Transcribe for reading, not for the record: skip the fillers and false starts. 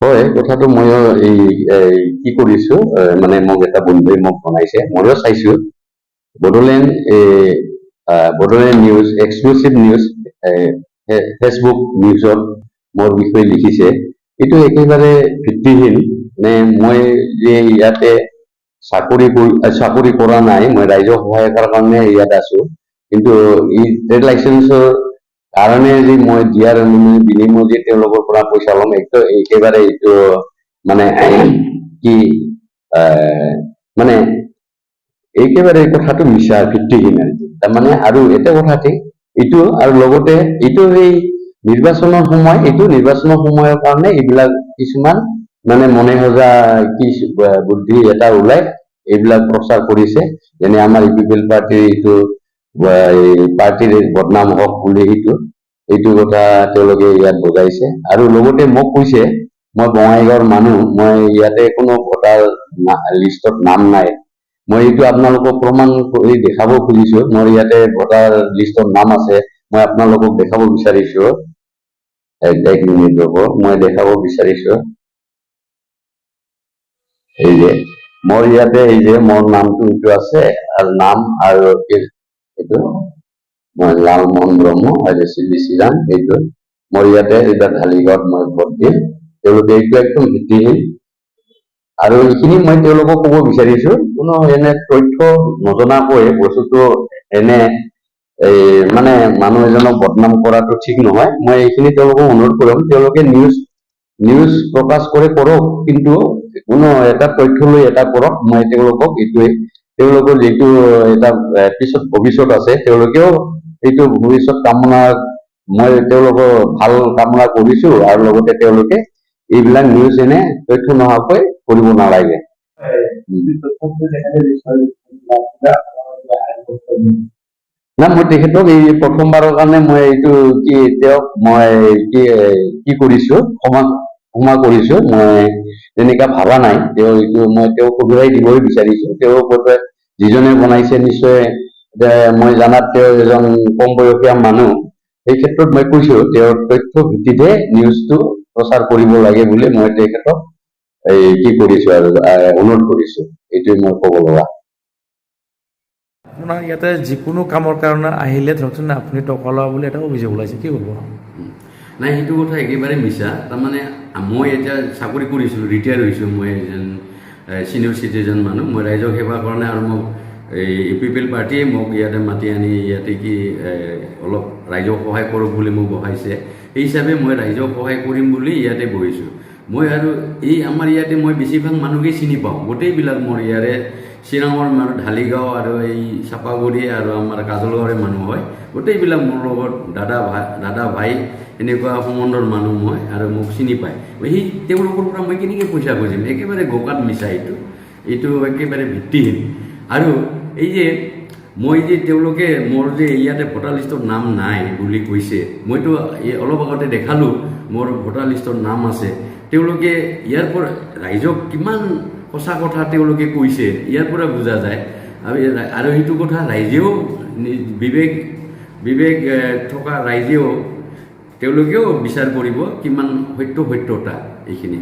হয় কথাটো ময়ো কি কৰিছো মানে মোক এটা বন্ধুৱে মোক বনাইছে ময়ো চাইছো Bodoland Bodoland news exclusive news Facebook নিউজত মোৰ বিষয়ে লিখিছে এইটো একেবাৰে ভিত্তিহীন মানে মই যে ইয়াতে চাকৰি কৰা নাই মই ৰাইজক সহায় কৰাৰ কাৰণে ইয়াত আছো কিন্তু এই ট্ৰেড লাইচেন্সৰ কাৰণে যে মই দিয়াৰ বিনিময় যে তেওঁলোকৰ পৰা পইচা ল'ম এইটো একেবাৰে এইটো মানে কি মানে একেবাৰে কথাটো মিছা ভিত্তিহীন তাৰমানে আৰু এটা কথা ঠিক এইটো আৰু লগতে এইটো এই নিৰ্বাচনৰ সময়ৰ কাৰণে এইবিলাক কিছুমান মানে মনে সজা কি বুদ্ধি এটা ওলাই এইবিলাক প্ৰচাৰ কৰিছে যেনে আমাৰ ইপিপিএল পাৰ্টিৰ এইটো পাৰ্টিৰ বদনাম হওক বুলি এইটো কথা তেওঁলোকে ইয়াত বুজাইছে আৰু লগতে মোক কৈছে মই বঙাইগাঁৱৰ মানুহ মই ইয়াতে কোনো ভোটাৰ লিষ্টত নাম নাই মই এইটো আপোনালোকক প্ৰমাণ কৰি দেখাব খুজিছো মোৰ ইয়াতে ভোটাৰ লিষ্টত নাম আছে মই আপোনালোকক দেখাব বিচাৰিছো এক মিনিট ৰ'ব মই দেখাব বিচাৰিছো এই যে মোৰ ইয়াতে এই যে মোৰ নামটো এইটো আছে আৰু নাম আৰু এইটো মই লালমোহন ব্ৰহ্ম আৰু শ্ৰীৰাম এইটো মোৰ ইয়াতে এতিয়া ঢালিগাঁৱত মই ভোট দিম তেওঁলোকে এইটো একদম ভিত্তিহীন আৰু এইখিনি মই তেওঁলোকক ক'ব বিচাৰিছো কোনো এনে তথ্য নজনাকৈ বস্তুটো এনে এই মানে মানুহ এজনক বদনাম কৰাটো ঠিক নহয় মই এইখিনি তেওঁলোকক অনুৰোধ কৰিম তেওঁলোকে নিউজ প্ৰকাশ কৰে কৰক কিন্তু কোনো এটা তথ্য লৈ এটা কৰক মই তেওঁলোকক এইটোৱে তেওঁলোকৰ যিটো এটা পিছত ভৱিষ্যত আছে তেওঁলোকেও এইটো ভৱিষ্যত কামনা মই তেওঁলোকৰ ভাল কামনা কৰিছো আৰু লগতে তেওঁলোকে এইবিলাক নিউজ এনে তথ্য নোহোৱাকৈ কৰিব নালাগে না মই তেখেতক এই প্ৰথমবাৰৰ কাৰণে মই এইটো কি তেওঁক মই কি কৰিছো ক্ষমা কৰিছো মই তেনেকা ভাবা নাই তেওঁ এইটো মই তেওঁক সুবিধাই দিবই বিচাৰিছো তেওঁ যিজনে বনাইছে নিশ্চয় মই জানাত তেওঁ এজন কম বয়সীয়া মানুহ এই ক্ষেত্ৰত মই কৈছো তেওঁৰ তথ্য ভিত্তিতে নিউজটো প্ৰচাৰ কৰিব লাগে বুলি মই তেখেতক কি কৰিছো আৰু অনুৰোধ কৰিছো এইটোৱে মই ক'ব লগা আপোনাৰ ইয়াতে যিকোনো কামৰ কাৰণে আহিলে ধৰকচোন আপুনি টকা লোৱা বুলি এটা অভিযোগ ওলাইছে কি ক'ব নাই সেইটো কথা একেবাৰে মিছা তাৰমানে মই এতিয়া চাকৰি কৰিছিলোঁ ৰিটায়াৰ হৈছোঁ মই এজন চিনিয়ৰ চিটিজেন মানুহ মই ৰাইজক সেৱা কাৰণে আৰু মোক এই ইপিপিএল পাৰ্টীয়ে মোক ইয়াতে মাতি আনি ইয়াতে কি অলপ ৰাইজক সহায় কৰক বুলি মোক বহাইছে সেই হিচাপে মই ৰাইজক সহায় কৰিম বুলি ইয়াতে বহিছোঁ মই আৰু এই আমাৰ ইয়াতে মই বেছিভাগ মানুহকেই চিনি পাওঁ গোটেইবিলাক মোৰ ইয়াৰে চিৰাঙৰ মানুহ ঢালিগাঁও আৰু এই চাপাগুৰি আৰু আমাৰ কাজলগাঁৱৰে মানুহ হয় গোটেইবিলাক মোৰ লগত দাদা ভাই এনেকুৱা সম্বন্ধৰ মানুহ মই আৰু মোক চিনি পায় সেই তেওঁলোকৰ পৰা মই কেনেকৈ পইচা খুজিম একেবাৰে গোকাত মিছা এইটো একেবাৰে ভিত্তিহীন আৰু এই যে মই যে তেওঁলোকে মোৰ যে ইয়াতে ভোটাৰ লিষ্টৰ নাম নাই বুলি কৈছে মইতো অলপ আগতে দেখালোঁ মোৰ ভোটাৰ লিষ্টৰ নাম আছে তেওঁলোকে ইয়াৰ পৰা ৰাইজক কিমান সঁচা কথা তেওঁলোকে কৈছে ইয়াৰ পৰা বুজা যায় আৰু সেইটো কথা ৰাইজেও বিবেক থকা ৰাইজেও তেওঁলোকেও বিচাৰ কৰিব কিমান সত্যতা এইখিনি